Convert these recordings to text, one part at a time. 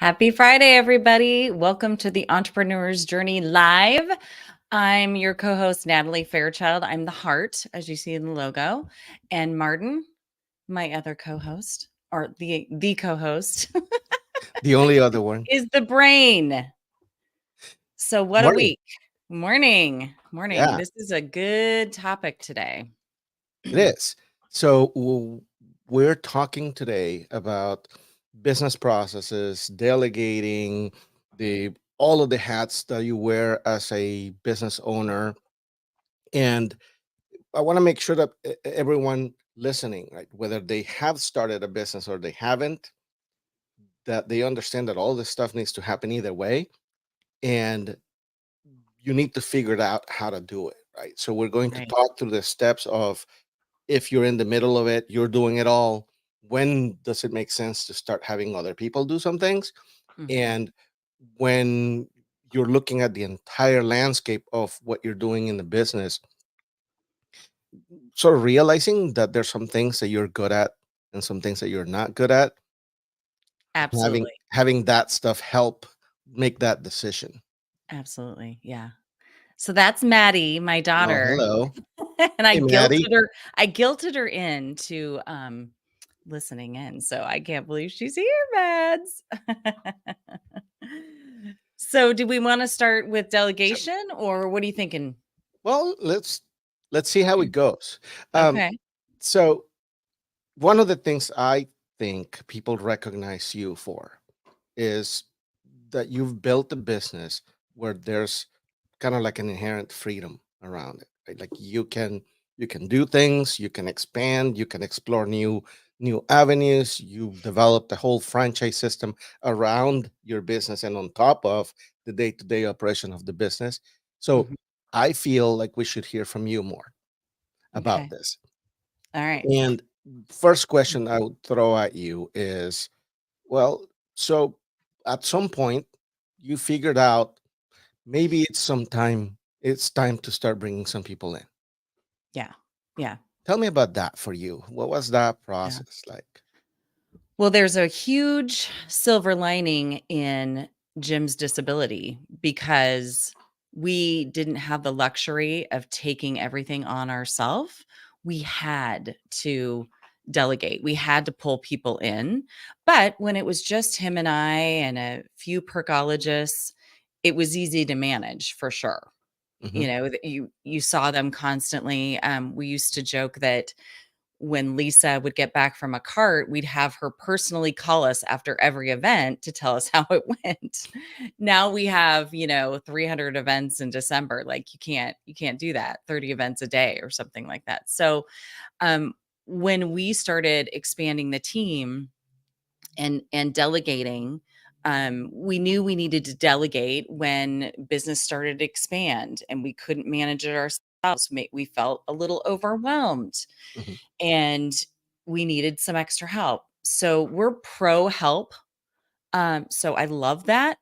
Happy Friday, everybody. Welcome to the Entrepreneur's Journey Live. I'm your co host, Natalie Fairchild. I'm the heart, as you see in the logo. And Martin, my other co host, or the co host, The only other one. is the brain. So, what a Morning. week. Morning. Morning. Yeah, This is a good topic today. it is. So we're talking today about business processes, delegating, the all of the hats that you wear as a business owner. And I want to make sure that everyone listening, right, whether they have started a business or they haven't, that they understand that all this stuff needs to happen either way. And you need to figure it out how to do it, right? So we're going to Right. talk through the steps of if you're in the middle of it, you're doing it all. When does it make sense to start having other people do some things? Mhm. And when you're looking at the entire landscape of what you're doing in the business, sort of realizing that there's some things that you're good at and some things that you're not good at, having Absolutely. having that stuff help make that decision. Absolutely. Yeah. So that's Maddie, my Oh, daughter. hello. And Hey, Maddie. I guilted her into listening in. So I can't believe she's here, Mads. So do we want to start with So, delegation or what are you thinking? well, let's see how it goes. Um, Okay. so one of the things I think people recognize you for is that you've built a business where there's kind of like an inherent freedom around it, right? Like you can do things, you can expand, you can explore new avenues. You've developed a whole franchise system around your business and on top of the day-to-day operation of the business. So Mhm. I feel like we should hear from you more about Okay. this. All right. And first question I would throw at you is, well, so at some point you figured out maybe it's time to start bringing some people in. Yeah. Yeah. Tell me about that for you. What was that Yeah. process like? Well, there's a huge silver lining in Jim's disability because we didn't have the luxury of taking everything on ourselves. We had to delegate, we had to pull people in. But when it was just him and I and a few percologists, it was easy to manage for sure. Hmm. You saw them constantly. We used to joke that when Lisa would get back from a cart, we'd have her personally call us after every event to tell us how it went. Now we have, 300 events in December. Like you can't do that. 30 events a day or something like that. So, um when we started expanding the team and delegating, we knew we needed to delegate when business started to expand and we couldn't manage it ourselves. We felt a little overwhelmed Hmm. and we needed some extra help. So we're pro help. So I love that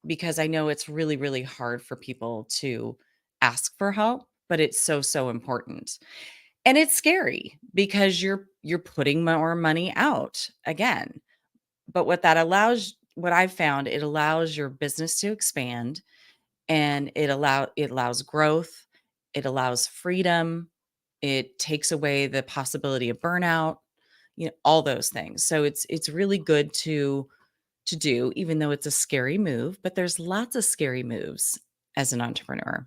because I know it's really, really hard for people to ask for help, but it's so, so important. And it's scary because you're putting more money out again. But what I've found, it allows your business to expand and it allows growth, it allows freedom, it takes away the possibility of burnout, all those things. So it's really good to do, even though it's a scary move, but there's lots of scary moves as an entrepreneur.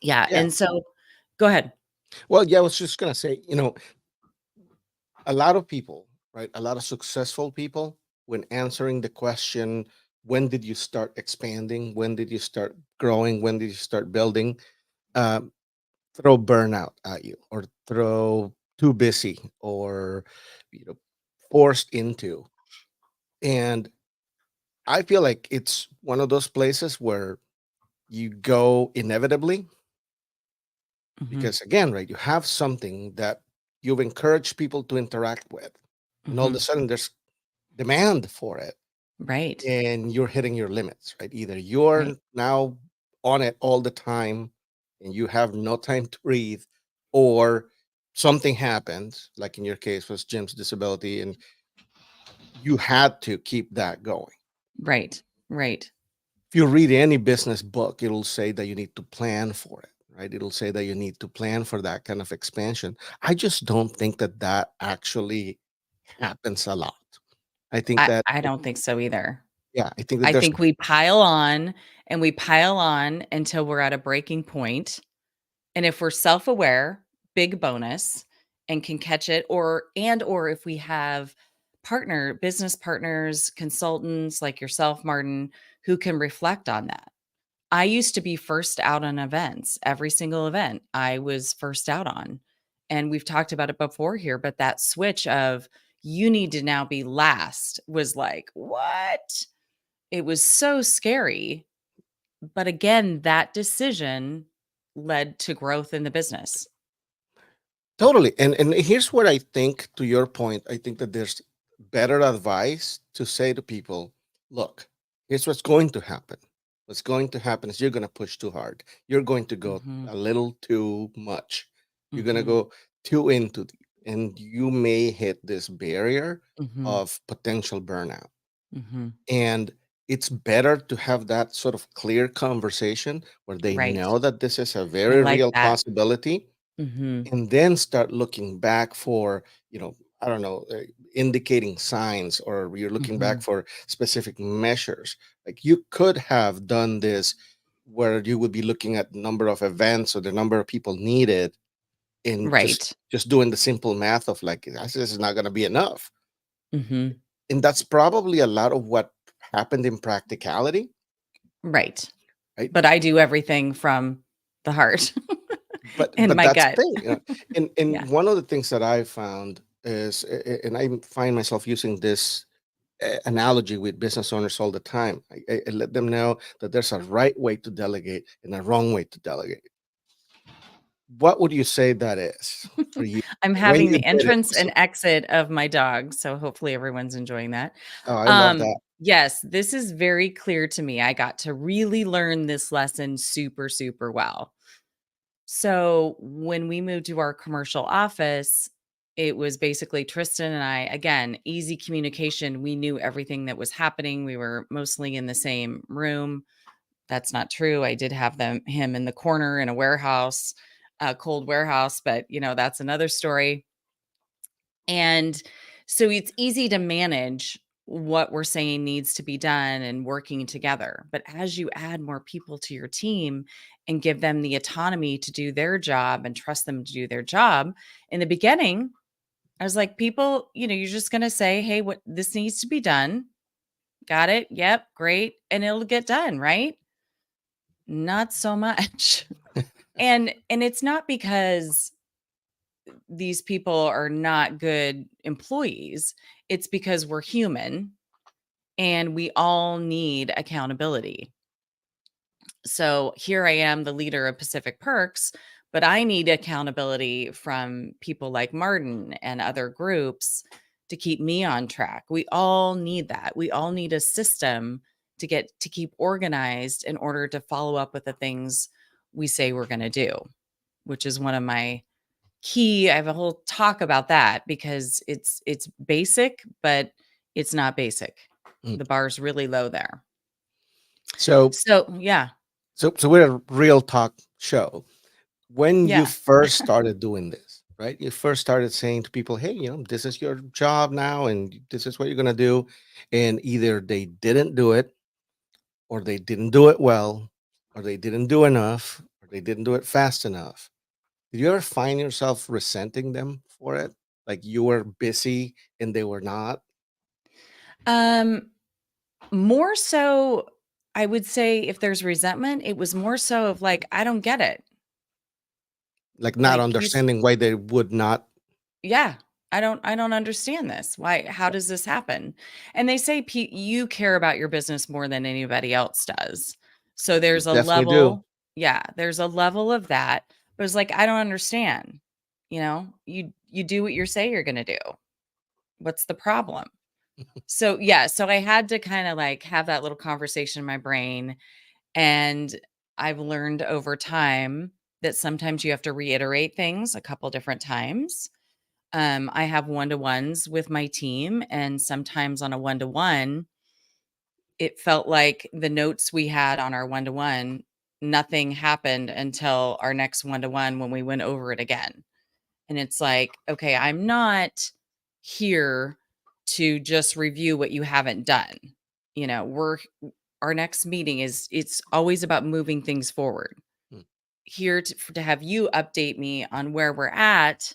Yeah, Yeah. and so go ahead. Well, yeah, I was just gonna say, a lot of people, right? A lot of successful people, when answering the question, when did you start expanding? When did you start growing? When did you start building? Um, Throw burnout at you or throw too busy or you know forced into. And I feel like it's one of those places where you go inevitably Mhm, because, again, right, you have something that you've encouraged people to interact with, and all of a mhm. sudden there's demand for it, Right, and you're hitting your limits, right? Either right. you're now on it all the time and you have no time to breathe, or something happens, like in your case was Jim's disability, and you had to keep that going. Right. Right. If you read any business book, it'll say that you need to plan for it, right? It'll say that you need to plan for that kind of expansion. I just don't think that that actually happens a lot. I think that, I don't think so either. yeah, I think that I there's, think we pile on and we pile on until we're at a breaking point. And if we're self-aware, big bonus, and can catch it, or if we have business partners, consultants like yourself, Martin, who can reflect on that. I used to be first out on events. Every single event I was first out on. And we've talked about it before here, but that switch of you need to now be last was like, what? It was so scary. But again, that decision led to growth in the business. totally. And here's what I think, to your point, I think that there's better advice to say to people, look, here's what's going to happen. What's going to happen is you're going to push too hard. You're going to go Mhm. a little too much. You're going to Mhm. go too into deep, and you may hit this barrier Mhm. of potential burnout. Mhm. And it's better to have that sort of clear conversation where they Right. know that this is a I very like real that. possibility, Mhm. and then start looking back for, I don't know, indicating signs, or you're looking back Mhm. for specific measures. Like, you could have done this where you would be looking at number of events or the number of people needed, and just Right. just doing the simple math of like, this is not going to be enough. Mhm. And that's probably a lot of what happened in practicality, Right. right? But I do everything from the heart but and but my that's the gut. thing, and Yeah. one of the things that I found is, and I find myself using this analogy with business owners all the time. I let them know that there's a right way to delegate and a wrong way to delegate. What would you say that is for you I'm when having you the did it? entrance and exit of my dog, so hopefully everyone's enjoying that. Oh, I love that. Yes, this is very clear to me. I got to really learn this lesson super, super well. So when we moved to our commercial office, it was basically Tristan and I, again, easy communication. We knew everything that was happening. We were mostly in the same room. That's not true. I did have him in the corner in a warehouse, a cold warehouse, but that's another story. And so it's easy to manage what we're saying needs to be done and working together. But as you add more people to your team and give them the autonomy to do their job and trust them to do their job, in the beginning, I was like, people, you're just going to say, hey, what this needs to be done. Got it. Yep. Great. And it'll get done. Right. Not so much. And it's not because these people are not good employees. It's because we're human and we all need accountability. So here I am, the leader of Pacific Perks, but I need accountability from people like Martin and other groups to keep me on track. We all need that. We all need a system to keep organized in order to follow up with the things we say we're going to do, which is one of my key. I have a whole talk about that because it's basic, but it's not basic. Mm. The bar's really low there. So, So, yeah. so we're a real talk show. When you Yeah. first started doing this, right? You first started saying to people, "Hey, this is your job now, and this is what you're gonna do," and either they didn't do it, or they didn't do it well, or they didn't do enough, or they didn't do it fast enough. Did you ever find yourself resenting them for it? Like, you were busy and they were not? Um More so, I would say if there's resentment, it was more so of like, I don't get it. Like, not Like you understanding why they would not? Yeah, I don't understand this. Why how does this happen? And they say you care about your business more than anybody else does. So You there's a definitely do. level, yeah, there's a level of that. But it's like I don't understand. You do what you say you're going to do. What's the problem? So yeah, so I had to kind of like have that little conversation in my brain, and I've learned over time that sometimes you have to reiterate things a couple different times. I have one-to-ones with my team, and sometimes on a one-to-one, it felt like the notes we had on our one-to-one, nothing happened until our next one-to-one when we went over it again. And it's like, okay, I'm not here to just review what you haven't done. We're our next meeting is it's always about moving things forward. Mm. Here to have you update me on where we're at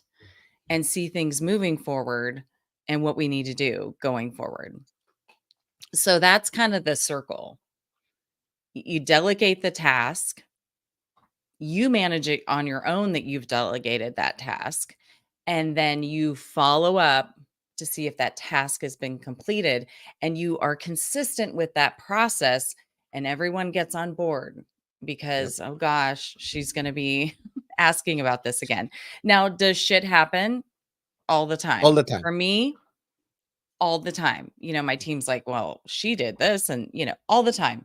and see things moving forward and what we need to do going forward. So that's kind of the circle. You delegate the task, you manage it on your own that you've delegated that task, and then you follow up to see if that task has been completed and you are consistent with that process and everyone gets on board Yep. because oh gosh, she's going to be asking about this again. Now, does shit happen all the All time? the time. For me, all the time. My team's like, "Well, she did this," and all the time.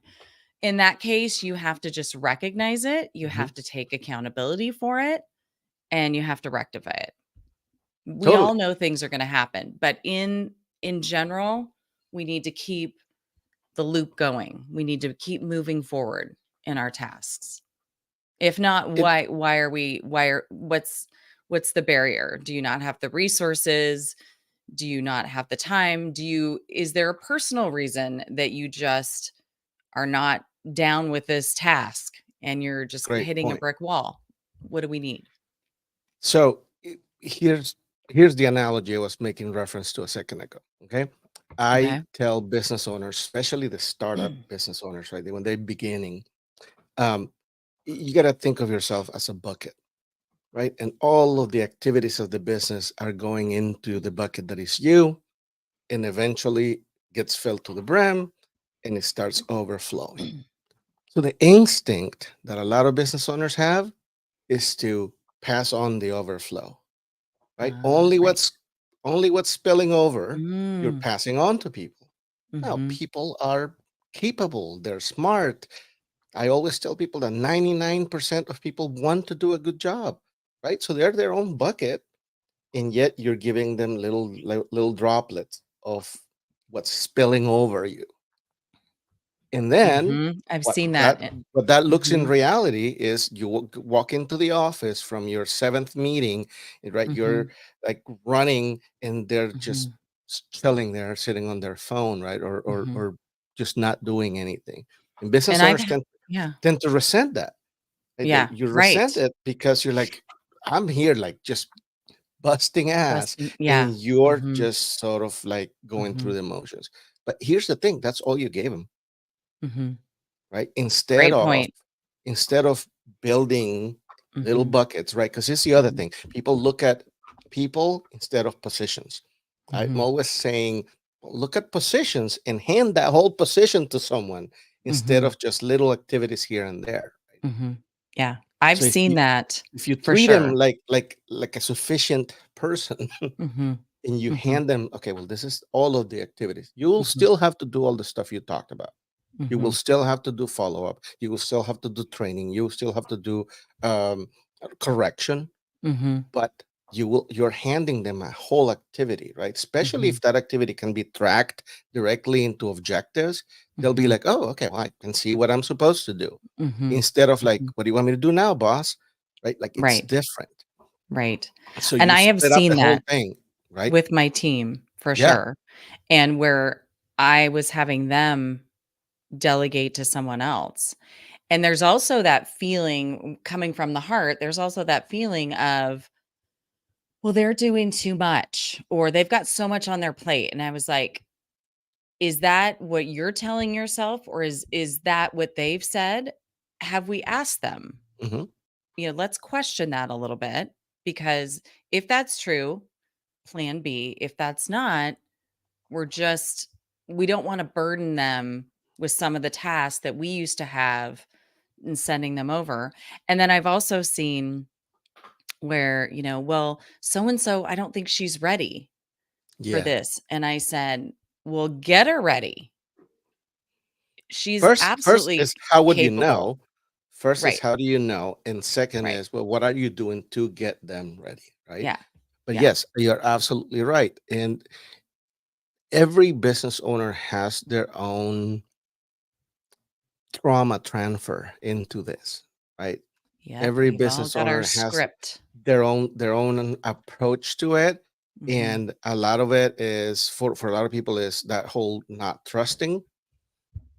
In that case, you have to just recognize it, you Hmm. have to take accountability for it, and you have to rectify it. We all Totally. know things are gonna happen, but in general, we need to keep the loop going. We need to keep moving forward in our tasks. If not, It what's the barrier? Do you not have the resources? Do you not have the time? Is there a personal reason that you just are not down with this task and you're just great hitting a point. brick wall? What do we need? So here's the analogy I was making reference to a second ago. Okay. I Okay. tell business owners, especially the startup business owners, right? When they're beginning, um, you got to think of yourself as a bucket, right? And all of the activities of the business are going into the bucket that is you, and eventually gets filled to the brim and it starts overflowing. So the instinct that a lot of business owners have is to pass on the overflow, right? Right. Only what's spilling over, you're Mm. passing on to people. Now, Mhm. people are capable, they're smart. I always tell people that 99% of people want to do a good job, right? So they're their own bucket, and yet you're giving them little droplets of what's spilling over you. And then Mhm. I've what seen that. that what that looks in Mhm. reality is you walk into the office from your seventh meeting, right? You're Mhm. like running, and they're just Mhm. chilling there, sitting on their phone, right? Mhm. Or just not doing anything. And And business I've owners ha yeah. tend to resent that. Right? Yeah. You resent Right. it because you're like, I'm here, like just busting ass, Busting and yeah. you're Mhm. just sort of like going through Mhm. the motions. But here's the thing: that's all you gave them, Mhm. right? Great point. Instead of building little Mhm. buckets, right? Because here's the other Mhm. thing: people look at people instead of positions. I'm Mhm. always saying, look at positions and hand that whole position to someone instead Mhm. of just little activities here and there. Right? Mhm. Yeah. I've So seen that if you for treat them sure. like a sufficient person, Mhm. and you Mhm. hand them, okay, well, this is all of the activities, you will Mhm. still have to do all the stuff you talked about. You will Mhm. still have to do follow up. You will still have to do training. You will still have to do um, correction, Mhm. but you're handing them a whole activity, right? Especially Mhm. if that activity can be tracked directly into objectives, they'll be Mhm. like, oh, okay, well, I can see what I'm supposed to do. Mhm. Instead of like, Mhm. what do you want me to do now, boss? Right? Like it's Right. different. Right. So And you I have split up the seen whole that thing, right? with my team for Yeah. sure. And where I was having them delegate to someone else. And there's also that feeling coming from the heart, there's also that feeling of, well, they're doing too much or they've got so much on their plate. And I was like, is that what you're telling yourself or is that what they've said? Have we asked them? Hmm. Let's question that a little bit because if that's true, plan B. If that's not, we're just we don't want to burden them with some of the tasks that we used to have and sending them over. And then I've also seen where, well, so and so, I don't think she's ready for Yeah. this. And I said, well, get her ready. She's First absolutely is how would you capable. know? First is Right. how do you know? And second Right. is, well, what are you doing to get them ready? Right. Yeah. But Yeah. yes, you're absolutely right. And every business owner has their own. trauma transfer into this, right? Yep, Every we've all business got our owner has script. their own approach to it, Mhm, and a lot of it is for a lot of people is that whole not trusting.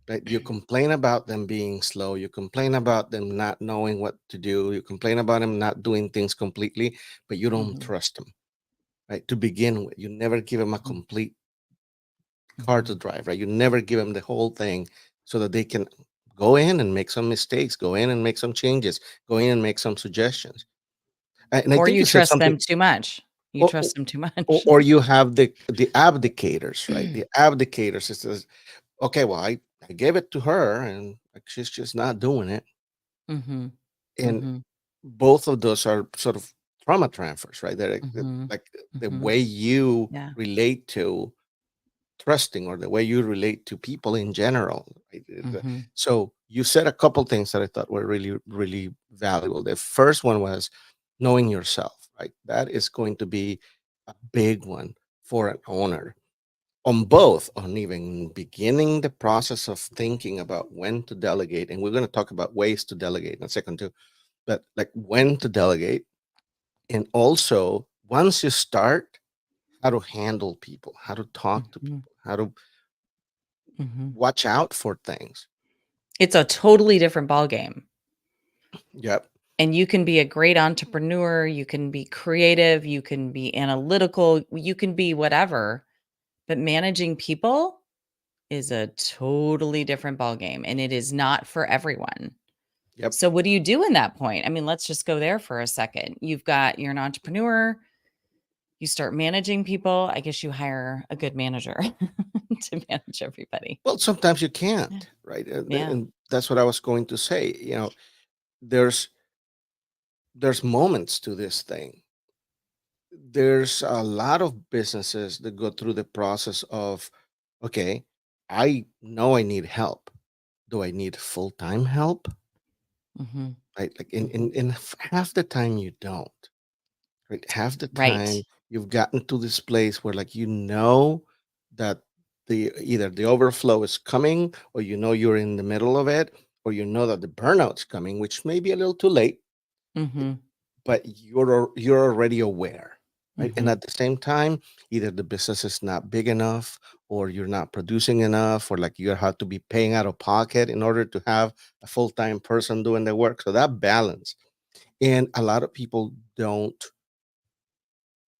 Right? You complain about them being slow. You complain about them not knowing what to do. You complain about them not doing things completely, but you don't mhm, trust them, right? To begin with, you never give them a mhm, complete car to mhm. drive, right? You never give them the whole thing so that they can go in and make some mistakes, go in and make some changes, go in and make some suggestions. And I Or think you you said trust something, them too much. You or, trust them too or, much. or you have the abdicators, right? The abdicators is says, okay, well, I gave it to her and like, she's just not doing it. Mhm, And mhm, both of those are sort of trauma transfers, right? They're mhm, like the mhm. way you Yeah. relate to trusting or the way you relate to people in general, right? Mhm, So you said a couple things that I thought were really, really valuable. The first one was knowing yourself, right? That is going to be a big one for an owner on both, on even beginning the process of thinking about when to delegate. And we're going to talk about ways to delegate in a second too, but like when to delegate. And also, once you start, how to handle people, how to talk to mhm, people, how to mhm. watch out for things. It's a totally different ballgame. Yep. And you can be a great entrepreneur, you can be creative, you can be analytical, you can be whatever, but managing people is a totally different ballgame, and it is not for everyone. Yep. So what do you do in that point? I mean, let's just go there for a second. You're an entrepreneur, you start managing people. I guess you hire a good manager to manage everybody. Well, sometimes you Yeah. can't, right? Yeah. And that's what I was going to say. There's there's moments to this thing. There's a lot of businesses that go through the process of, okay, I know I need help. Do I need full-time help? Mhm. Right? Like Mhm. half the time you don't. Right? Half the time Right. you've gotten to this place where like that the either the overflow is coming, or you're in the middle of it, or that the burnout's coming, which may be a little too late, Mhm. but you're already aware. Right? And Mhm. at the same time, either the business is not big enough, or you're not producing enough, or like you have to be paying out of pocket in order to have a full-time person doing the work. So that balance. And a lot of people don't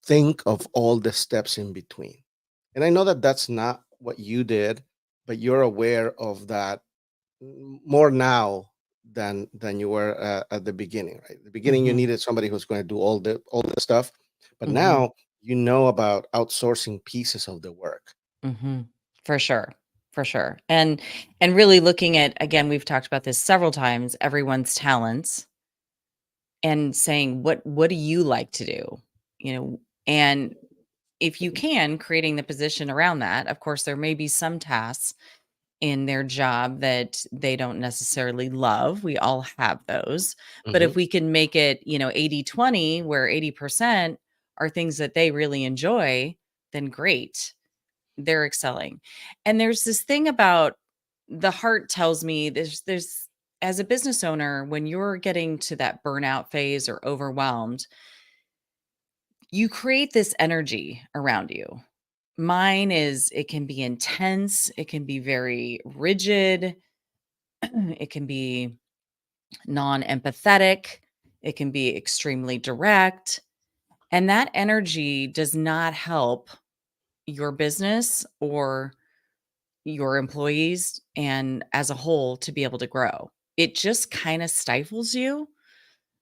think of all the steps in between. And I know that that's not what you did, but you're aware of that more now than you were at the beginning, right? At the beginning, you Mhm. needed somebody who's going to do all the stuff, but Mhm. now you know about outsourcing pieces of the work. Mhm. For sure. For sure. And really looking at, again, we've talked about this several times, everyone's talents and saying what do you like to do? You know, and if you can, creating the position around that. Of course, there may be some tasks in their job that they don't necessarily love. We all have those. But Hmm. if we can make it, 80-20, where 80% are things that they really enjoy, then great. They're excelling. And there's this thing about the heart tells me there's as a business owner, when you're getting to that burnout phase or overwhelmed, you create this energy around you. Mine is it can be intense, it can be very rigid, it can be non-empathetic, it can be extremely direct, and that energy does not help your business or your employees and as a whole to be able to grow. It just kind of stifles you.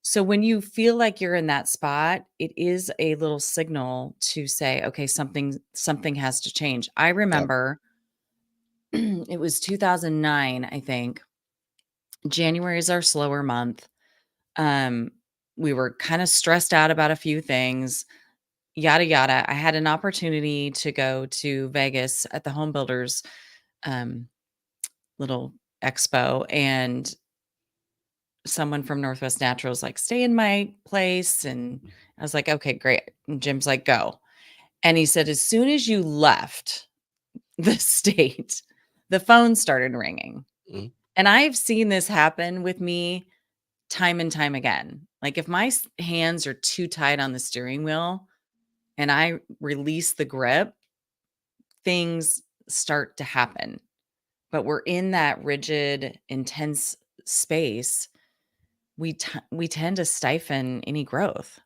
So when you feel like you're in that spot, it is a little signal to say, okay, something has to change. I Yep. remember it was 2009, I think. January is our slower month. Um, we were kind of stressed out about a few things, yada yada. I had an opportunity to go to Vegas at the home builders um, little expo, and someone from Northwest Natural was like, "Stay in my place," and I was like, "Okay, great." And Jim's like, "Go," and he said, "As soon as you left the state, the phone started ringing." And I've seen this happen with me time and time again. Like if my hands are too tight on the steering wheel and I release the grip, things start to happen. But we're in that rigid, intense space. We tend to stifle any growth.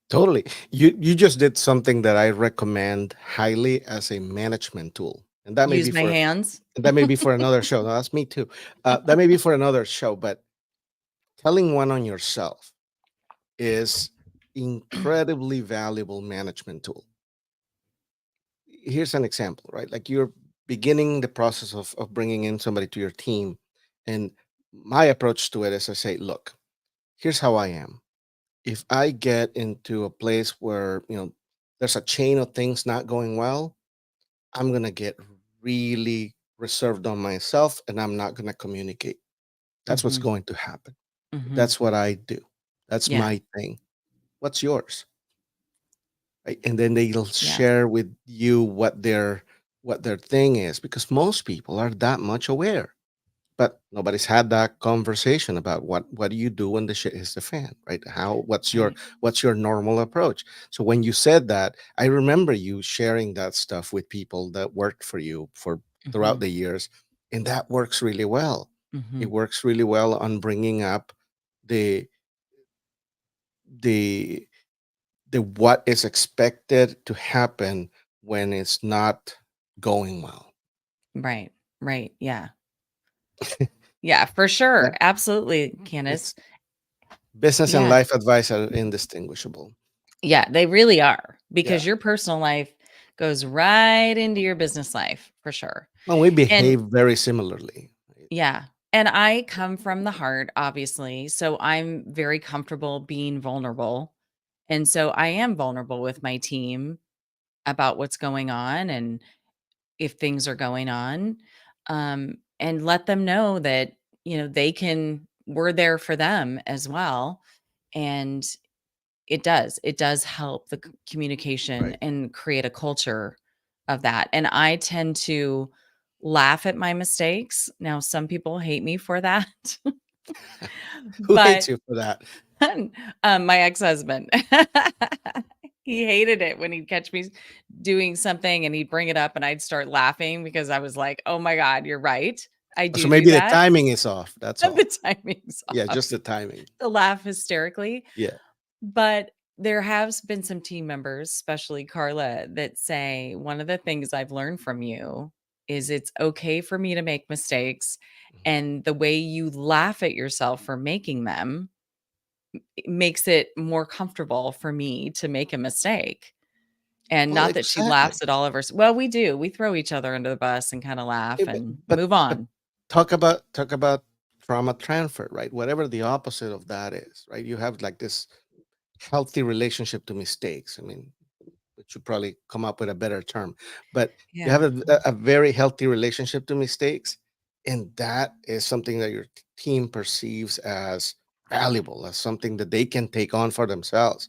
Totally. You just did something that I recommend highly as a management tool. And that may Use be my for hands. another show. No, that's me too. That may be for another show, but telling one on yourself is incredibly valuable management tool. Here's an example, right? Like you're beginning the process of bringing in somebody to your team. And my approach to it is I say, look, here's how I am. If I get into a place where, there's a chain of things not going well, I'm going to get really reserved on myself and I'm not going to communicate. That's what's Mhm, going to happen. mhm. That's what I do. That's Yeah, my thing. What's yours? Right? And then they'll yeah, share with you what their thing is because most people are that much aware. But nobody's had that conversation about what do you do when the shit hits the fan, right? How right. what's your normal approach? So when you said that, I remember you sharing that stuff with people that worked for you for throughout Mhm, the years, and that works really well. It mhm. works really well on bringing up the the the what is expected to happen when it's not going well. Right, right, yeah. Yeah, for Yeah, sure, absolutely, Candace. it's business and Yeah, life advice are indistinguishable. yeah, they really are, Yeah. because your personal life goes right into your business life, for sure. Well, we And behave very similarly. Right? yeah, and I come from the heart, obviously, so I'm very comfortable being vulnerable, and so I am vulnerable with my team about what's going on and if things are going on, and let them know that, we're there for them as well, and it does help the communication Right. and create a culture of that. And I tend to laugh at my mistakes. Now, some people hate me for that, Who hates but you for that? my ex-husband, he hated it when he'd catch me doing something and he'd bring it up and I'd start laughing because I was like, "Oh my god, you're right. I So do maybe the that." timing is off. That's all. The timing's Yeah, off. just the timing. To laugh hysterically. Yeah. But there has been some team members, especially Carla, that say, "One of the things I've learned from you is it's okay for me to make mistakes, Mhm. and the way you laugh at yourself for making them, it makes it more comfortable for me to make a mistake." And Well, not that she exactly. laughs at all of us. Well, we do. We throw each other under the bus and kinda Yeah, laugh but and but move but on. talk about trauma transfer, right? Whatever the opposite of that is, right? You have like this healthy relationship to mistakes. I mean, we should probably come up with a better term, but you have Yeah. a very healthy relationship to mistakes, and that is something that your team perceives as valuable, as something that they can take on for themselves.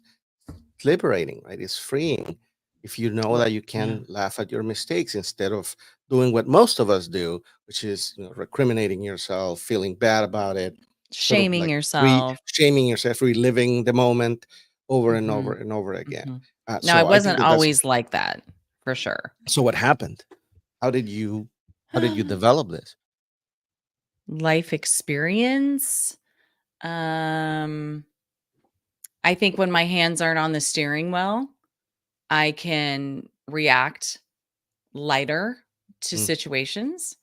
It's liberating, right? It's freeing if you know Well, that you yeah. can laugh at your mistakes instead of doing what most of us do, which is recriminating yourself, feeling bad about it, sort of Shaming like yourself. shaming yourself, reliving the moment over and over Mhm. and over again. Mhm. Now, I So I think wasn't that that's always like that, for sure. so. What happened? How did you how did you develop this? Life experience? Um, I think when my hands aren't on the steering wheel, I can react lighter to Mm. situations.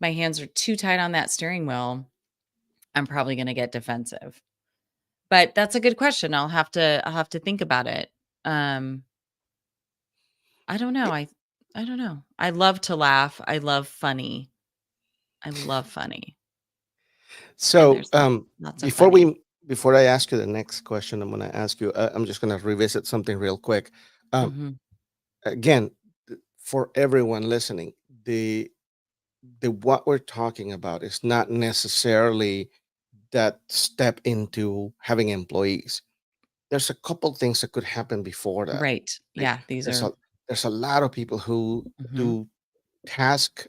My hands are too tight on that steering wheel, I'm probably gonna get defensive. But that's a good question. I'll have to think about it. Um, I don't know. I don't know. I love to laugh. I love funny. I love funny. And So there's lots of before funny. we before I ask you the next question, I'm going to ask you. I'm just going to revisit something real quick. Um, Mhm. Again, for everyone listening, the what we're talking about is not necessarily that step into having employees. There's a couple things that could happen before that. Right. Right? Yeah, these There's are a there's a lot of people who mhm. do task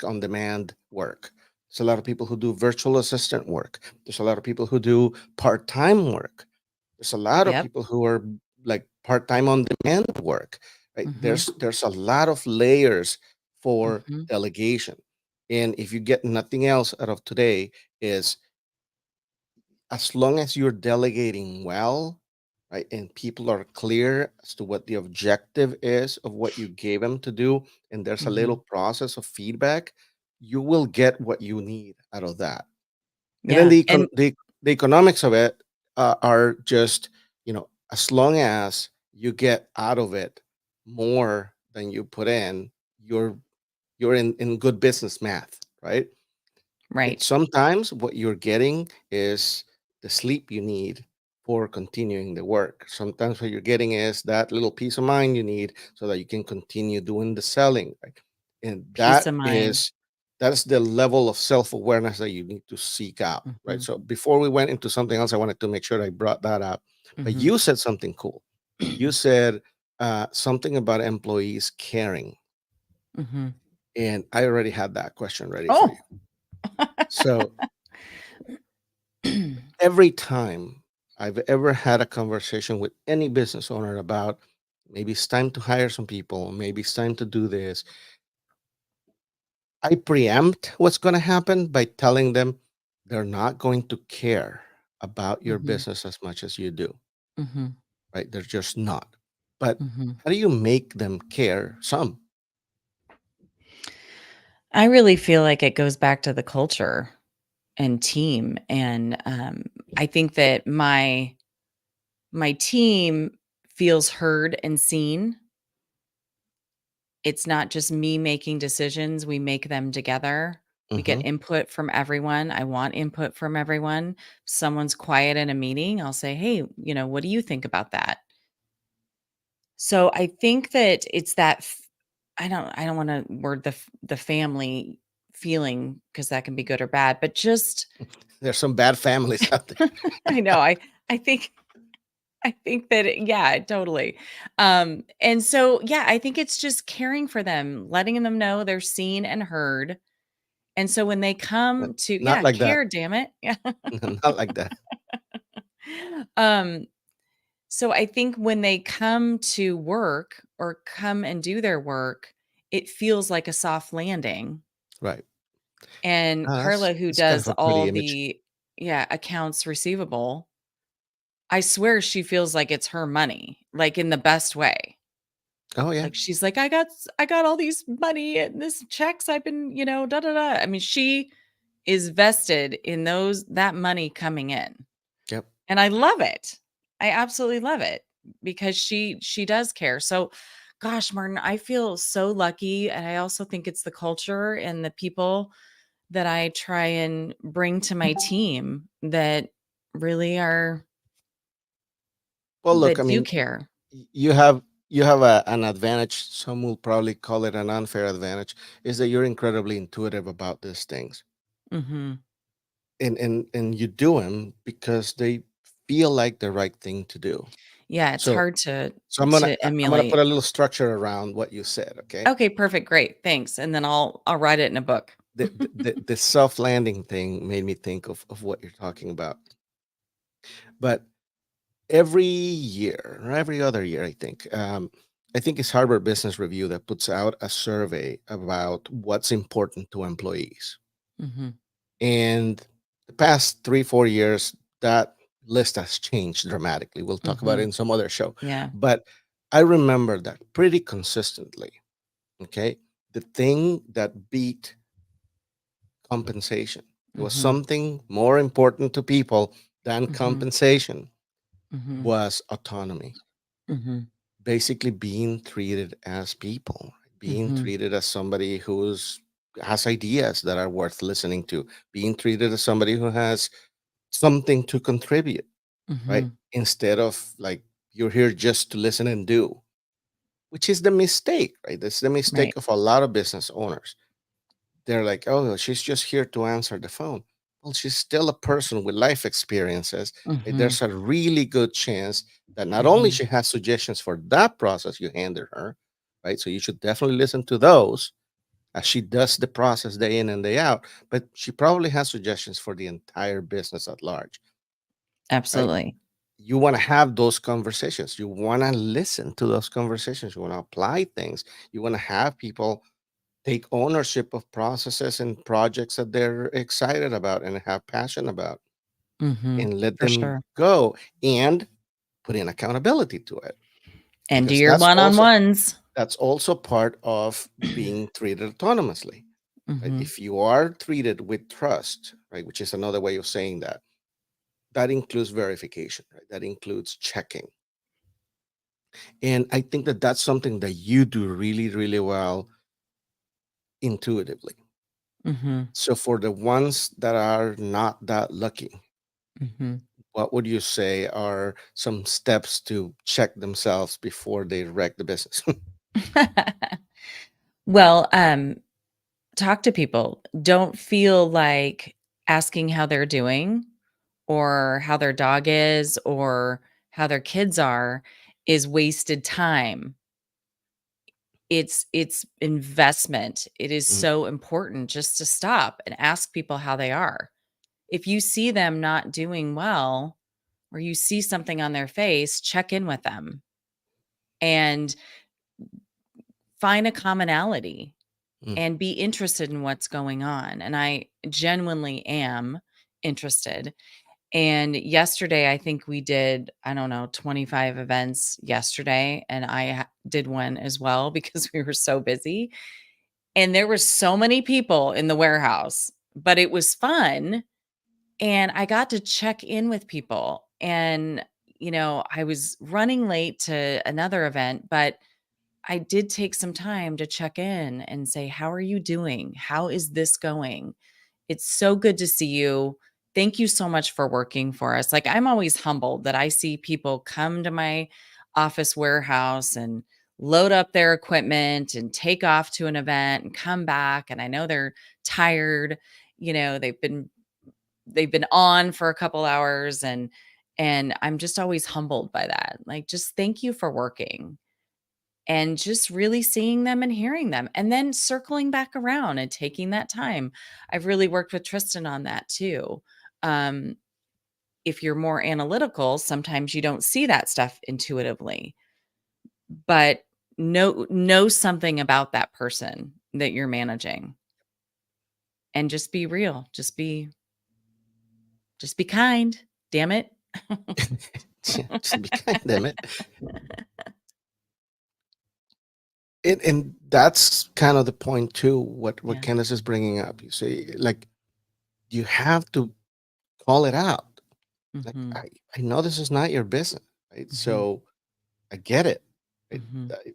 on demand work. There's a lot of people who do virtual assistant work. There's a lot of people who do part-time work. There's a lot of Yep. people who are like part-time on demand work, right? Mhm. There's a lot of layers for Mhm. delegation. And if you get nothing else out of today is, as long as you're delegating well, right, and people are clear as to what the objective is of what you gave them to do, and there's a little Mhm. process of feedback, you will get what you need out of that. And then Yeah, and the economics of it are just, as long as you get out of it more than you put in, you're you're in good business math, right? And right. sometimes what you're getting is the sleep you need for continuing the work. Sometimes what you're getting is that little peace of mind you need so that you can continue doing the selling. Right? And Peace of mind. that's the level of self-awareness that you need to seek out. Right. Mhm. So before we went into something else, I wanted to make sure I brought that up. But Mhm. you said something cool. You said something about employees caring. Mhm. And I already had that question ready for you. Oh. So every time I've ever had a conversation with any business owner about maybe it's time to hire some people, maybe it's time to do this, I preempt what's going to happen by telling them they're not going to care about your Mhm. business as much as you do, Mhm. right? They're just not. But Mhm. how do you make them care? Some. I really feel like it goes back to the culture and team, and, I think that my team feels heard and seen. It's not just me making decisions, we make them together. We get Hmm. input from everyone. I want input from everyone. If someone's quiet in a meeting, I'll say, "Hey, what do you think about that?" So I think that it's that I don't wanna word the family feeling because that can be good or bad, but just There's some bad families out there. I know, I think I think that yeah, totally. And so, yeah, I think it's just caring for them, letting them know they're seen and heard. And so when they But come to not yeah, like that. care, damn it. Yeah. Not like that. Um, so I think when they come to work or come and do their work, it feels like a soft landing. Right. And That's Carla, who it's kind of does a pretty all image. the yeah, accounts receivable, I swear she feels like it's her money, like in the best way. Oh yeah. Like, she's like, I got all these money and this checks I've been, da, da, da." I mean, she is vested in that money coming in, Yep. and I love it. I absolutely love it because she does care. So, gosh, Martin, I feel so lucky, and I also think it's the culture and the people that I try and bring to my team that really are Well, look, I that do mean, care. you have an advantage. Some will probably call it an unfair advantage. Is that you're incredibly intuitive about these things, Mhm. and you do them because they feel like the right thing to do. Yeah, it's So hard to so I'm gonna put emulate. a little structure around what you said. Okay, Okay, perfect, great, thanks, and then I'll write it in a book. the soft landing thing made me think of what you're talking about. But every year or every other year, I think it's Harvard Business Review that puts out a survey about what's important to employees. Mhm, And the past 3 4 years, that list has changed dramatically. We'll talk about it mhm, in some other show. yeah, But I remember that pretty consistently. Okay. The thing that beat compensation, there was mhm, something more important to people than mhm, compensation, mhm, was autonomy. mhm, Basically being treated as people, being mhm, treated as somebody who's has ideas that are worth listening to, being treated as somebody who has something to contribute, right? mhm, Instead of like you're here just to listen and do, which is the mistake, right? That's the right, mistake of a lot of business owners. They're like, oh, well, she's just here to answer the phone. Well, she's still a person with life experiences. Right? mhm, There's a really good chance that not only mhm, she has suggestions for that process you handed her, right? So you should definitely listen to those. as she does the process day in and day out, but she probably has suggestions for the entire business at large, right? Absolutely. You want to have those conversations. You want to listen to those conversations. You want to apply things. You want to have people take ownership of processes and projects that they're excited about and have passion about, Mhm. and let For them sure. go and put in accountability to it, And do because your one-on-ones. that's also part of being treated autonomously, right? Mhm. If you are treated with trust, right, which is another way of saying that, that includes verification, right? That includes checking. And I think that that's something that you do really, really well intuitively. Mhm. So for the ones that are not that lucky, Mhm. what would you say are some steps to check themselves before they wreck the business? Well, talk to people. Don't feel like asking how they're doing or how their dog is or how their kids are is wasted time. It's investment. It is Mm, so important just to stop and ask people how they are. If you see them not doing well or you see something on their face, check in with them and find a commonality mm, and be interested in what's going on. And I genuinely am interested. And yesterday, I think we did, I don't know, 25 events yesterday. And did one as well because we were so busy. And there were so many people in the warehouse, but it was fun. And I got to check in with people. And, I was running late to another event, but I did take some time to check in and say, "How are you doing? How is this going? It's so good to see you. Thank you so much for working for us." Like, I'm always humbled that I see people come to my office warehouse and load up their equipment and take off to an event and come back. And I know they're tired. They've been on for a couple hours, and I'm just always humbled by that. Like, just thank you for working and just really seeing them and hearing them and then circling back around and taking that time. I've really worked with Tristan on that too. Um, if you're more analytical, sometimes you don't see that stuff intuitively, but know something about that person that you're managing and just be real. Just be kind. Damn it. just be kind, damn it. And that's kind of the point too. What Yeah. Candace is bringing up. You see, like, you have to call it out. Like, Mhm. I know this is not your business, right? Mhm. So I get it. Right? Mhm.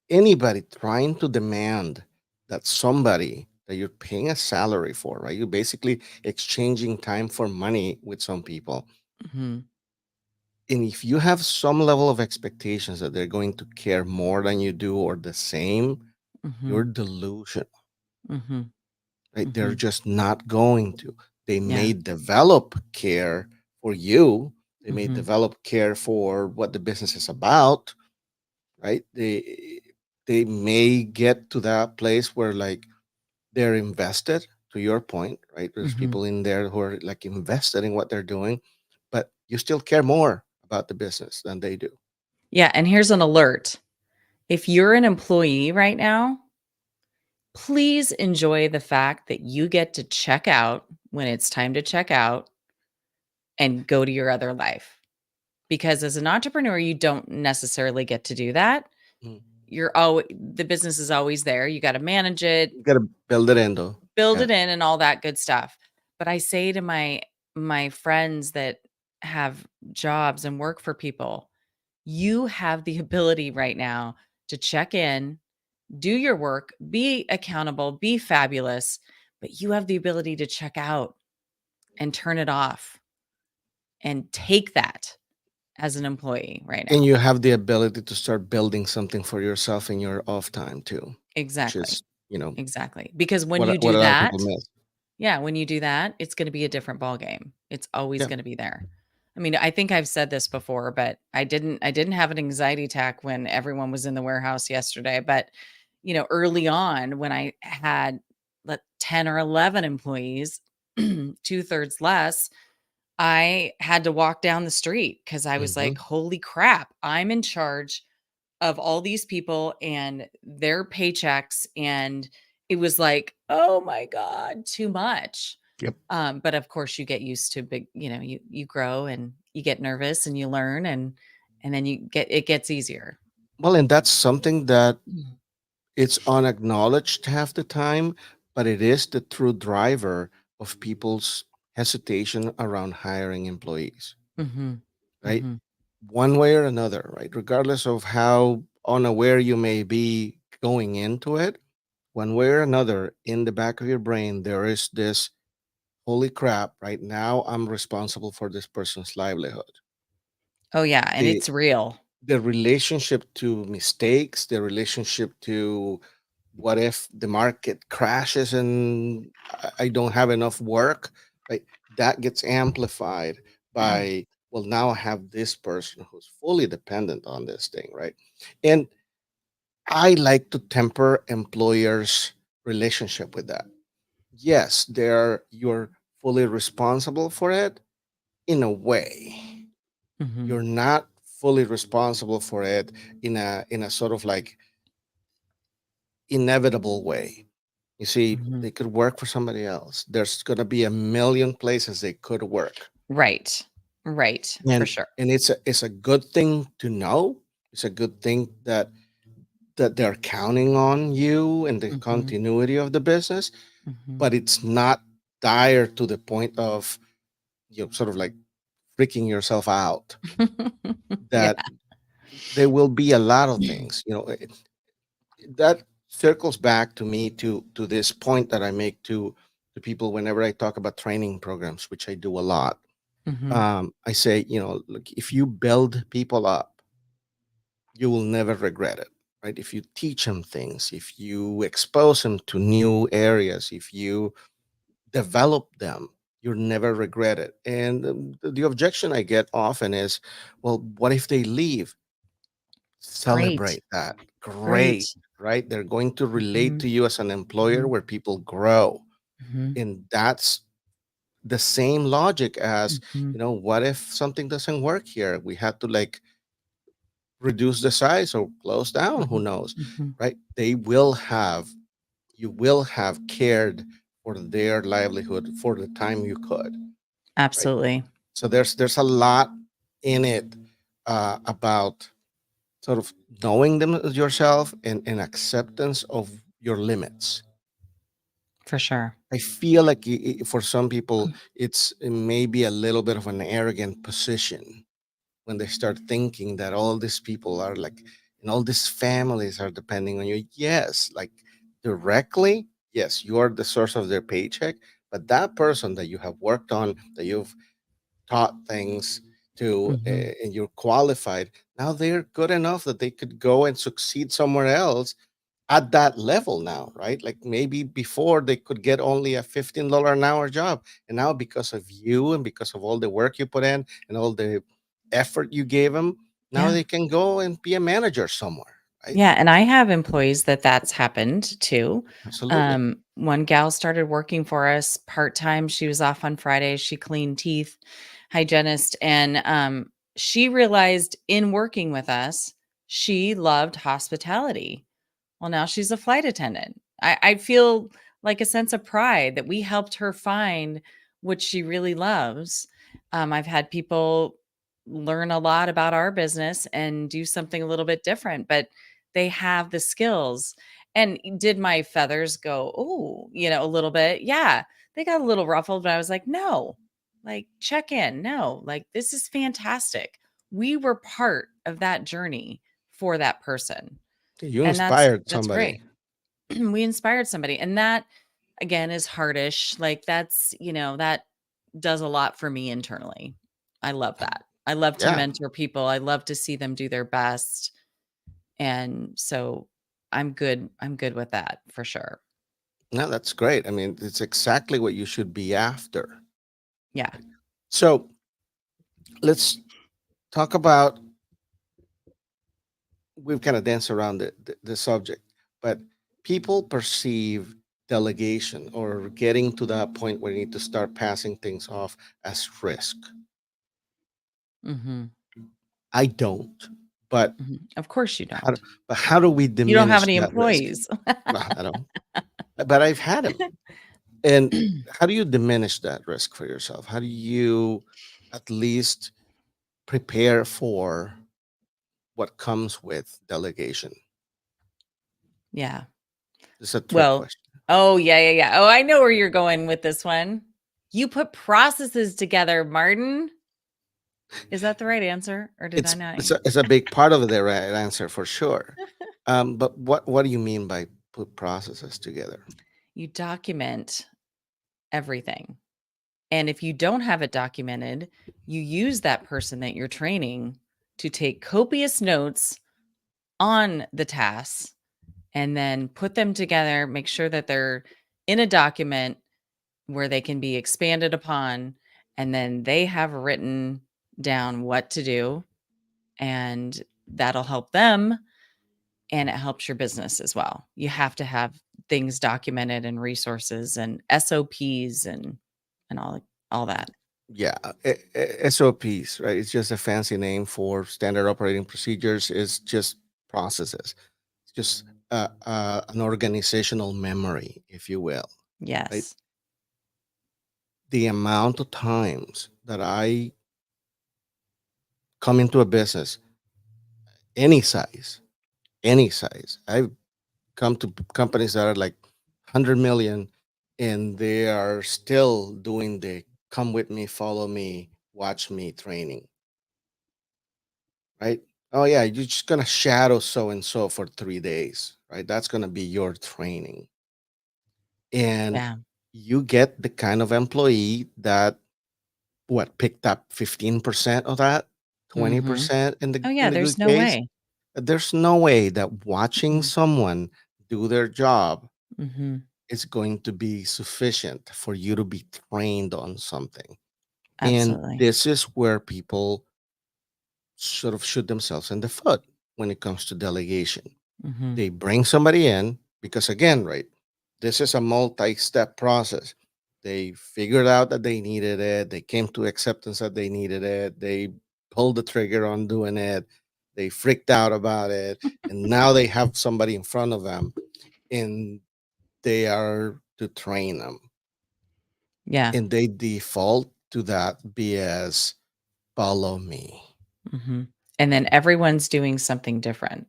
Anybody trying to demand that somebody that you're paying a salary for, right? You're basically exchanging time for money with some people. Mhm. And if you have some level of expectations that they're going to care more than you do or the same, you're Mhm. delusional, Mhm. right? They're Mhm. just not going to. They Yeah. may develop care for you, they may Mhm. develop care for what the business is about, right? They may get to that place where, like, they're invested, to your point, right? There's Mhm. people in there who are like invested in what they're doing, but you still care more about the business than they do. Yeah, and here's an alert. If you're an employee right now, please enjoy the fact that you get to check out when it's time to check out and go to your other life. Because as an entrepreneur, you don't necessarily get to do that. Mm. The business is always there. You got to manage it, You gotta build it in though. build Yeah. it in and all that good stuff. But I say to my friends that have jobs and work for people, you have the ability right now to check in, do your work, be accountable, be fabulous, but you have the ability to check out and turn it off and take that as an employee right And now. you have the ability to start building something for yourself in your off time too, which Exactly. is, you know, Exactly. Because when what you what do a lot of people that, miss. yeah, when you do that, it's going to be a different ball game. It's always Yeah. going to be there. I mean, I think I've said this before, but I didn't have an anxiety attack when everyone was in the warehouse yesterday, but early on when I had 10 or 11 employees, two-thirds less, I had to walk down the street because I was like, Hmm. holy crap, I'm in charge of all these people and their paychecks. And it was like, oh my God, too much. Yep. But of course you get used to big, you grow and you get nervous and you learn, and then it gets easier. Well, and that's something that Mm. it's unacknowledged half the time, but it is the true driver of people's hesitation around hiring employees, Mhm. right? Mhm. One way or another, right? Regardless of how unaware you may be going into it, one way or another, in the back of your brain, there is this holy crap, right now I'm responsible for this person's livelihood. Oh yeah, and The it's real. the relationship to mistakes, the relationship to what if the market crashes and I don't have enough work, right? That gets amplified by, well, now I have this person who's fully dependent on this thing, right? And I like to temper employers' relationship with that. Yes, you're fully responsible for it in a way. Mhm. You're not fully responsible for it in a sort of like inevitable way. You see, Mhm. they could work for somebody else. There's going to be a million places they could work. Right. Right, for And sure. it's a good thing to know. It's a good thing that they're counting on you and the Mhm. continuity of the business, Mhm. but it's not dire to the point of sort of like freaking yourself out. Yeah. That there will be a lot of things, that circles back to me to this point that I make to people whenever I talk about training programs, which I do a lot. Mhm. I say, look, if you build people up, you will never regret it, right? If you teach them things, if you expose them to new areas, if you develop them, you'll never regret it. And the objection I get often is, well, what if they leave? Great. Celebrate that. Great, Great. right? They're going to relate Mhm. to you as an employer Mhm. where people grow. Mhm. And that's the same logic as, Mhm. what if something doesn't work here? We had to like reduce the size or close down, who Mhm. knows, Mhm. right? You will have cared for their livelihood for the time you could, right? Absolutely. So there's a lot in it about sort of knowing them yourself and acceptance of your limits. For sure. I feel like for some people, it may be a little bit of an arrogant position when they start thinking that all these people are like, and all these families are depending on you. Yes, like directly, yes, you are the source of their paycheck, but that person that you have worked on, that you've taught things to, Mhm. and you're qualified, now they're good enough that they could go and succeed somewhere else at that level now, right? Like maybe before they could get only a $15 an hour job. And now, because of you and because of all the work you put in and all the effort you gave them, now Yeah. they can go and be a manager somewhere, right? Yeah, and I have employees that's happened to. Absolutely. One gal started working for us part-time. She was off on Fridays. She cleaned teeth, hygienist, and she realized in working with us, she loved hospitality. Well, now she's a flight attendant. I feel like a sense of pride that we helped her find what she really loves. I've had people learn a lot about our business and do something a little bit different, but they have the skills. And did my feathers go, oh, a little bit? Yeah, they got a little ruffled, but I was like, no, like check in. No, like this is fantastic. We were part of that journey for that person. You And that's inspired that's great. somebody. We inspired somebody, and that, again, is hardish, like, that does a lot for me internally. I love that. I love to Yeah. mentor people, I love to see them do their best, and so I'm good with that for sure. No, that's great. I mean, it's exactly what you should be after. Yeah. So let's talk about, we've kind of danced around the subject, but people perceive delegation or getting to that point where you need to start passing things off as risk. Mhm. I don't. But Mhm. Of course you how do, don't. but how do we You don't have diminish any that risk? employees. Well, I don't. But I've had them. And how do you diminish that risk for yourself? How do you at least prepare for what comes with delegation? Yeah. This is a trick Well, question. oh, yeah, yeah, yeah. Oh, I know where you're going with this one. You put processes together, Martin. Is that the right answer, or did I not? It's a big part of the right answer for sure. But what do you mean by put processes together? You document everything. And if you don't have it documented, you use that person that you're training to take copious notes on the tasks and then put them together, make sure that they're in a document where they can be expanded upon. And then they have written down what to do, and that'll help them, and it helps your business as well. You have to have things documented and resources and SOPs and all that. Yeah, SOPs, right? It's just a fancy name for standard operating procedures. It's just processes. It's just an organizational memory, if you will, right? Yes. The amount of times that I come into a business, any size, any size, I've come to companies that are like 100 million and they are still doing the come with me, follow me, watch me training, right? Oh yeah, you're just gonna shadow so and so for 3 days, right? That's gonna be your training. And Yeah. you get the kind of employee that what picked up 15% of that, Mhm. 20% Oh, in yeah, the there's good no case. way. There's no way that watching Mm-mm. someone do their job Mhm. is going to be sufficient for you to be trained on something. And Absolutely. this is where people sort of shoot themselves in the foot when it comes to delegation. Mhm. They bring somebody in because, again, right, this is a multi step process. They figured out that they needed it, they came to acceptance that they needed it, they pulled the trigger on doing it, they freaked out about it, and now they have somebody in front of them and they are to train them. Yeah. And they default to that BS follow me. Mhm. And then everyone's doing something different.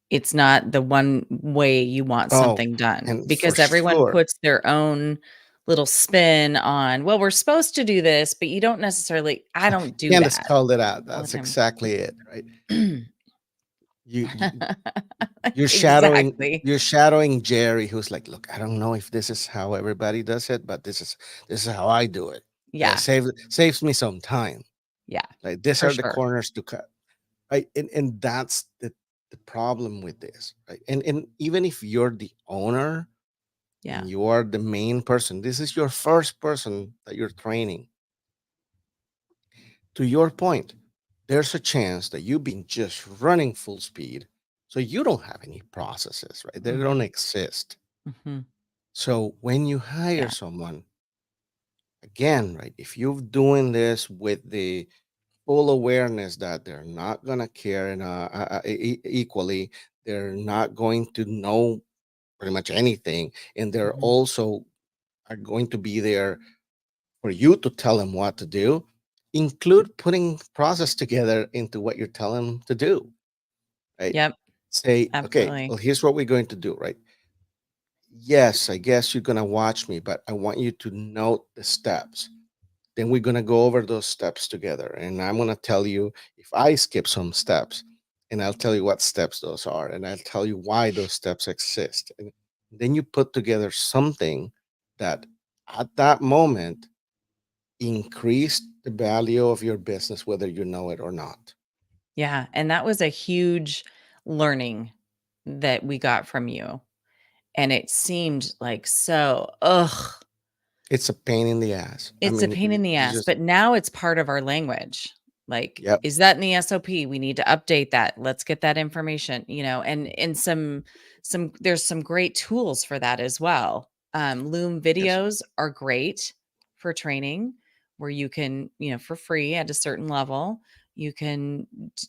It's not the one way you want Oh, something done, and for because everyone sure. puts their own little spin on, "Well, we're supposed to do this, but you don't necessarily." I don't do Candace that called it out. all the That's time. exactly it, right? You Exactly. you're shadowing Jerry, who's like, look, I don't know if this is how everybody does it, but this is how I do it, and it Yeah. saves me some time. Yeah. Like these For are the sure. corners to cut, right? And that's the problem with this, right? And even if you're the owner Yeah. and you are the main person, this is your first person that you're training. To your point, there's a chance that you've been just running full speed. So you don't have any processes, right? They don't Mhm. exist. Mhm. So when you hire Yeah. someone, again, right, if you're doing this with the full awareness that they're not going to care equally, they're not going to know pretty much anything, and they're Mhm. also are going to be there for you to tell them what to do, include putting process together into what you're telling them to do, right? Yep. Say, okay, Absolutely. well, here's what we're going to do, right? Yes, I guess you're going to watch me, but I want you to note the steps. Then we're going to go over those steps together. And I'm going to tell you if I skip some steps, and I'll tell you what steps those are, and I'll tell you why those steps exist. And then you put together something that at that moment increase the value of your business, whether you know it or not. Yeah, and that was a huge learning that we got from you, and it seemed like so, ugh, It's a pain in the ass. I it's a mean, pain in the it's ass, just but now it's part of our language. Like, Yep. is that in the SOP? We need to update that. Let's get that information, and some there's some great tools for that as well. Loom Yes. videos are great for training where you can, for free at a certain level, you can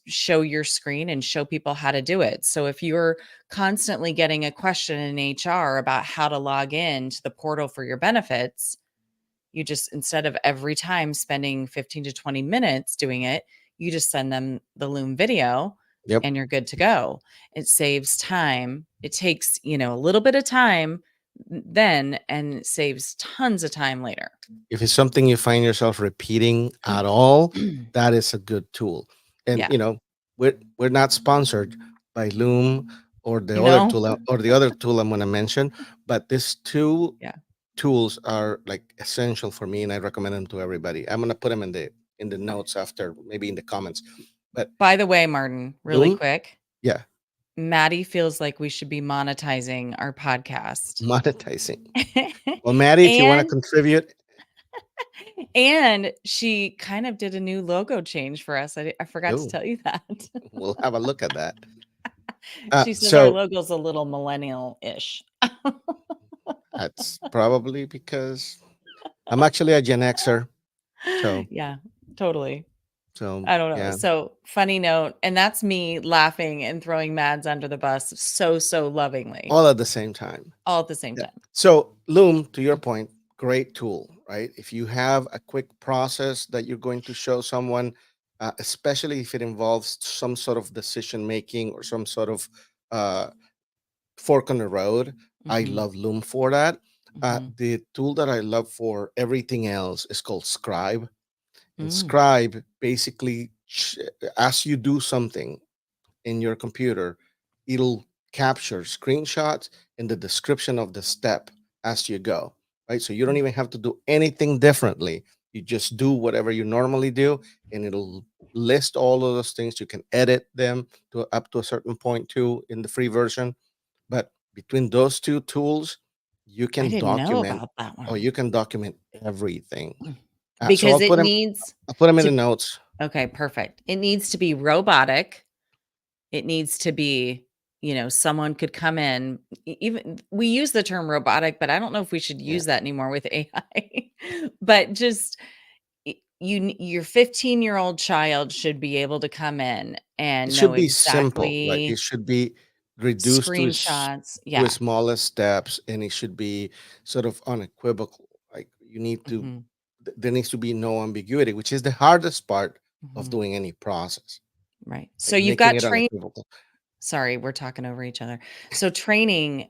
show your screen and show people how to do it. So if you're constantly getting a question in HR about how to log in to the portal for your benefits, you just, instead of every time spending 15 to 20 minutes doing it, you just send them the Loom video Yep. and you're good to go. It saves time. It takes, a little bit of time then, and it saves tons of time later. If it's something you find yourself repeating at all, that is a good tool. And Yeah. we're not sponsored by Loom or the other No? tool or the other tool I'm going to mention, but these two Yeah. tools are like essential for me, and I recommend them to everybody. I'm going to put them in the notes after, maybe in the comments. But By the way, Martin, really Loom, quick, yeah, Maddie feels like we should be monetizing our podcast. monetizing. Well, Maddie, if you want to and contribute, and she kind of did a new logo change for us. I forgot to oh, tell you that. we'll have a look at that. She says our So logo's a little millennial-ish. that's probably because I'm actually a Gen Xer. So, Yeah, totally. so I don't know. yeah, So, funny note, and that's me laughing and throwing Mads under the bus so lovingly, all at the same time. all at the same Yeah. time. So, Loom, to your point, great tool, right? If you have a quick process that you're going to show someone, especially if it involves some sort of decision making or some sort of uh, fork on the road, I Mhm, love Loom for that. mhm. The tool that I love for everything else is called Scribe. And Mm, Scribe basically, as you do something in your computer, it'll capture screenshots and the description of the step as you go, right? So you don't mm. even have to do anything differently. You just do whatever you normally do, and it'll list all of those things. You can edit them to up to a certain point too in the free version. But between those two tools, you I can didn't know document, about that or one. you can document everything. Mm. So Because it needs I'll put them in the to notes. okay, perfect. It needs to be robotic. It needs to be, someone could come in, even we use the term robotic, but I don't know if we should Yeah. use that anymore with AI. But just your 15-year-old child should be able to come in It and know should be simple, like, it exactly should be reduced screenshots. to Yeah. its smallest steps, and it should be sort of unequivocal. Like, you need to Mhm, there needs to be no ambiguity, which is the hardest part of mhm. doing any process, Right. So like you've making got it unequivocal. sorry, we're talking over each other. So training,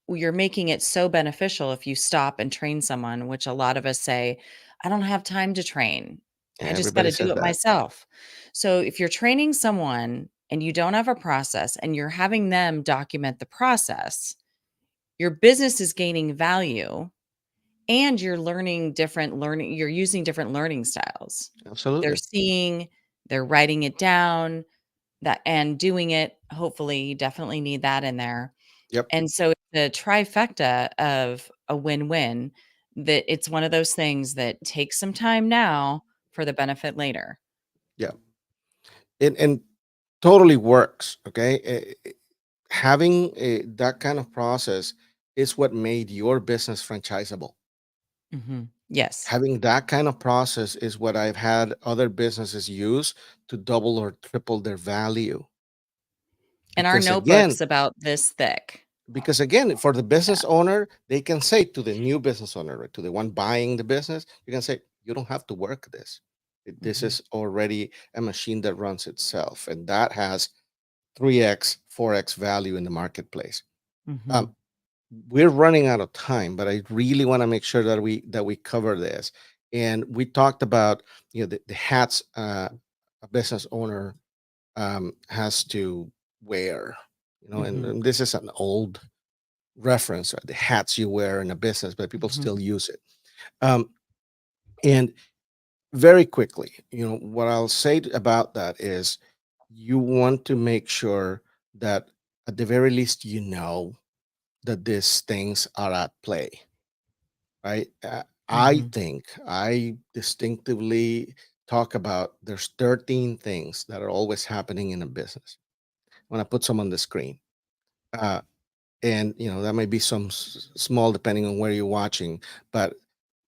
you're making it so beneficial if you stop and train someone, which a lot of us say, I don't have time to train. I just got Everybody to do says it that. myself. So if you're training someone and you don't have a process and you're having them document the process, your business is gaining value and you're using different learning styles. They're Absolutely. seeing, they're writing it down, that and doing it. Hopefully, you definitely need that in there. Yep. And so the trifecta of a win-win, that it's one of those things that takes some time now for the benefit later. Yeah. And totally works, okay? Having that kind of process is what made your business franchisable. Mhm. Yes. Having that kind of process is what I've had other businesses use to double or triple their value. And our Because again, notebook's about this thick. for the Yeah. business owner, they can say to the new business owner, right, to the one buying the business, you can say, you don't have to work this. This Mhm. is already a machine that runs itself, and that has 3x, 4x value in the marketplace. Um, Mhm. we're running out of time, but I really want to make sure that we cover this. And we talked about the hats a business owner has to wear. Mhm. And this is an old reference, right? The hats you wear in a business, but people Mhm. still use it. Um, and very quickly, what I'll say about that is you want to make sure that at the very least that these things are at play, right? I Mhm. think I distinctively talk about there's 13 things that are always happening in a business. When I put some on the screen, uh, and that may be some small depending on where you're watching, but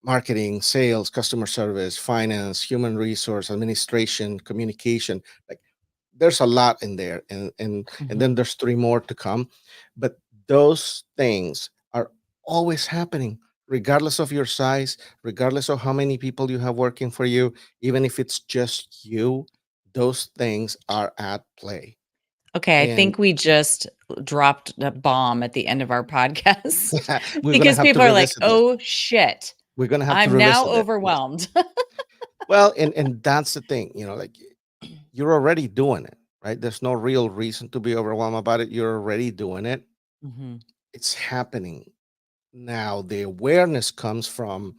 marketing, sales, customer service, finance, human resource, administration, communication, like there's a lot in there, and Mhm. then there's three more to come, but those things are always happening regardless of your size, regardless of how many people you have working for you, even if it's just you, those things are at play. Okay, I And think we just dropped a bomb at the end of our podcast we're going to because have to people are like, revisit this. "Oh shit, We're going to have to I'm now revisit this. Yes. overwhelmed." Well, and that's the thing, like you're already doing it, right? There's no real reason to be overwhelmed about it. You're already doing it. Mhm. It's happening. Now, the awareness comes from,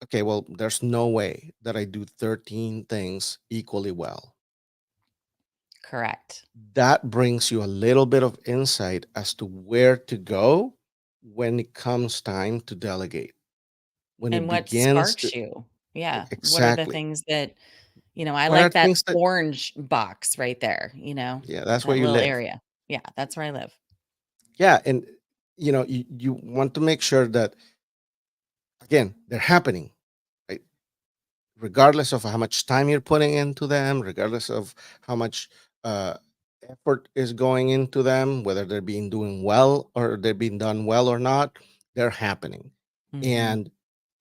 okay, well, there's no way that I do 13 things equally well. Correct. That brings you a little bit of insight as to where to go when it comes time to delegate. When And it what begins to, sparks you? Yeah. What are the exactly. things that, I What are like that things that, orange box right there, yeah, that's where that you little live. area. Yeah, that's where I live. Yeah. And, you want to make sure that, again, they're happening, right? Regardless of how much time you're putting into them, regardless of how much uh, effort is going into them, whether they're being doing well or they're being done well or not, they're happening. Mhm. And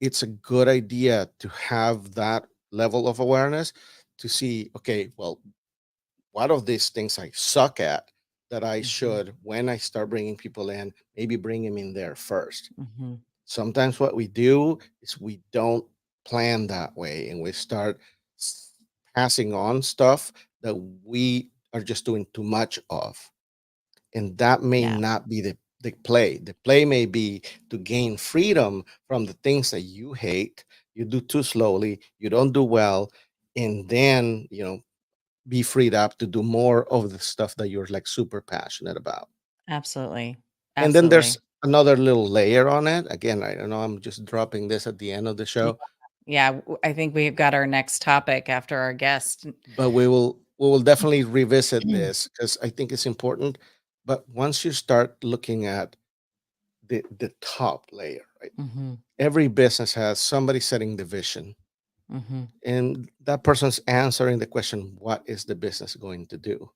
it's a good idea to have that level of awareness to see, okay, well, what of these things I suck at that I Mhm. should, when I start bringing people in, maybe bring them in there first. Mhm. Sometimes what we do is we don't plan that way and we start s- passing on stuff that we are just doing too much of. And that may Yeah, not be the play. The play may be to gain freedom from the things that you hate, you do too slowly, you don't do well, and then, be freed up to do more of the stuff that you're like super passionate about. absolutely. And then there's Absolutely. another little layer on it. Again, I don't know, I'm just dropping this at the end of the Yeah. show, Yeah, I think we've got our next topic after our guest. but we will definitely revisit this because I think it's important. But once you start looking at the top layer, right? Mhm. Every business has somebody setting the vision, Mhm. and that person's answering the question, what is the business going to do?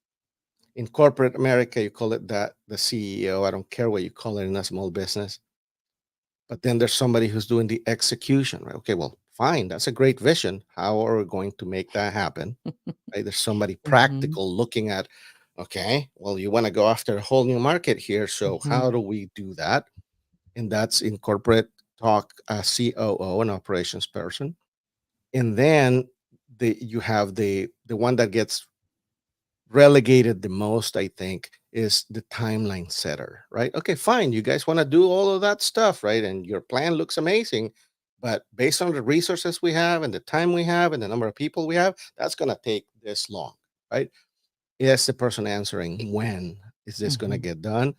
In corporate America, you call it that the CEO. I don't care what you call it in a small business. But then there's somebody who's doing the execution, right? Okay, well, fine, that's a great vision. How are we going to make that happen? Right? There's somebody Mhm. practical looking at, okay, well, you want to go after a whole new market here. So Mhm. how do we do that? And that's in corporate talk, a COO, an operations person. And then you have the one that gets relegated the most, I think, is the timeline setter, right? Okay, fine. You guys want to do all of that stuff, right? And your plan looks amazing. But based on the resources we have and the time we have and the number of people we have, that's going to take this long, right? Yes, the person answering, when is this going to Mhm. get done?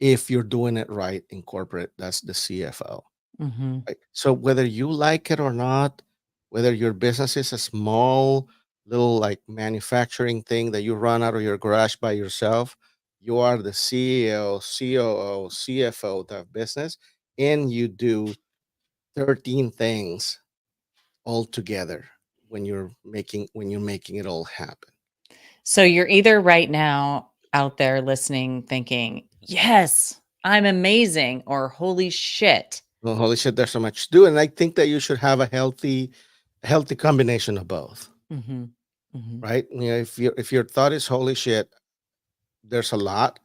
If you're doing it right in corporate, that's the CFO. Mhm. Right? So whether you like it or not, whether your business is a small little like manufacturing thing that you run out of your garage by yourself, you are the CEO, COO, CFO of that business, and you do 13 things all together when you're making it all happen. So you're either right now out there listening thinking, "Yes, I'm amazing," or "Holy shit." Well, holy shit, there's so much to do. And I think that you should have a healthy combination of both, Mhm. Mhm. right? If your thought is holy shit, there's a lot.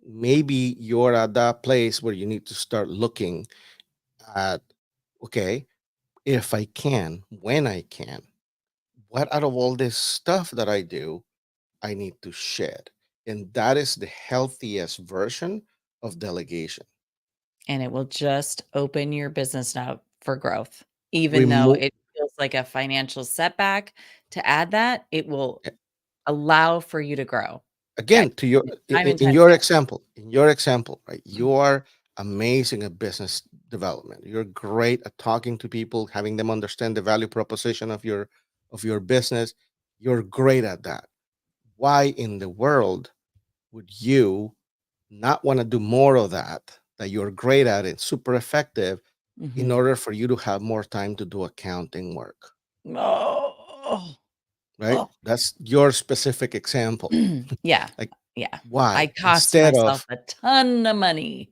Maybe you're at that place where you need to start looking at, okay, if I can, when I can, what out of all this stuff that I do, I need to shed. And that is the healthiest version of delegation. And it will just open your business up for growth. Even though Remove, it feels like a financial setback, to add that, it will allow for you to grow. Yeah, again, to your time and in time your again. example, right? You are amazing at business development. You're great at talking to people, having them understand the value proposition of your business. You're great at that. Why in the world would you not want to do more of that you're great at it, super effective, in Mhm. order for you to have more time to do accounting work, Oh. right? Oh. That's your specific example. Yeah, Like, yeah. I why? cost Instead myself of a ton of money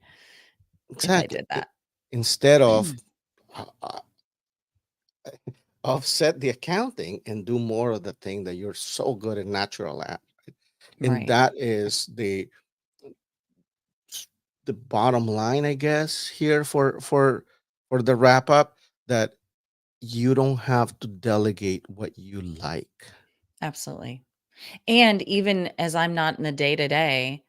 if I exactly did that. instead of uh, uh, offset the accounting and do more of the thing that you're so good and natural at. And Right, that is the bottom line, I guess, here for the wrap up, that you don't have to delegate what you like. absolutely. And even as I'm not in the day-to-day,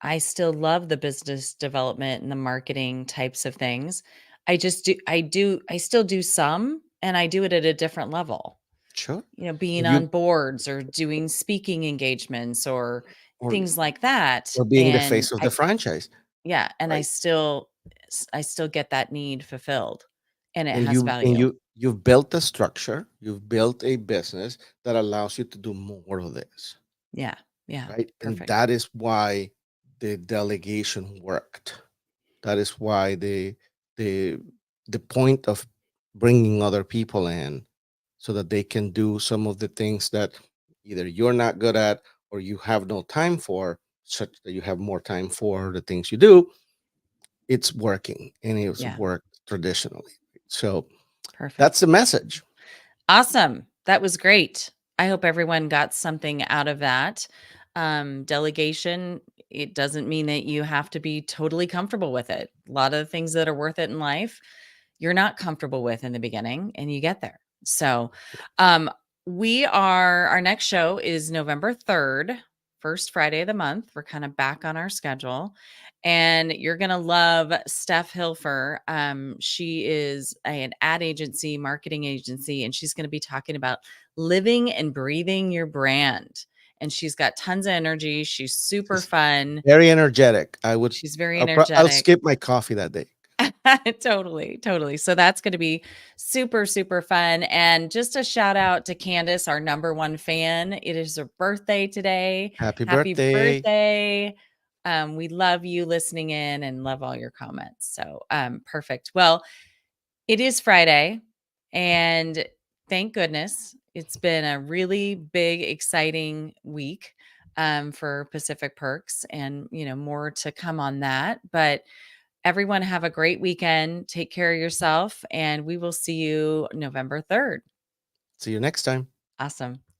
I still love the business development and the marketing types of things. I still do some, and I do it at a different level. Sure. Being And on you boards or doing speaking engagements or or things like that, or being the and face of the franchise, yeah, and right? I still get that need fulfilled, and it And has value. you've built a structure, you've built a business that allows you to do more of this, Yeah, yeah, right? And perfect. that is why the delegation worked. That is why the the point of bringing other people in, so that they can do some of the things that either you're not good at or you have no time for, such that you have more time for the things you do. It's working, and it's Yeah, worked traditionally. So that's perfect. the message. Awesome. That was great. I hope everyone got something out of that. Delegation, it doesn't mean that you have to be totally comfortable with it. A lot of the things that are worth it in life, you're not comfortable with in the beginning and you get there. So, um, our next show is November 3rd, first Friday of the month. We're kind of back on our schedule. And you're going to love Steph Hilfer. She is an ad agency, marketing agency, and she's going to be talking about living and breathing your brand. And she's got tons of energy. She's super It's fun. very energetic. She's very I'll energetic. skip my coffee that day. Totally, totally. So that's going to be super, super fun. And just a shout out to Candace, our number one fan. It is her birthday today. Happy Happy birthday. birthday. We love you listening in and love all your comments. So perfect. Well, it is Friday, and thank goodness it's been a really big, exciting week for Pacific Perks, and more to come on that. But everyone have a great weekend. Take care of yourself, and we will see you November 3rd. See you next time. Awesome.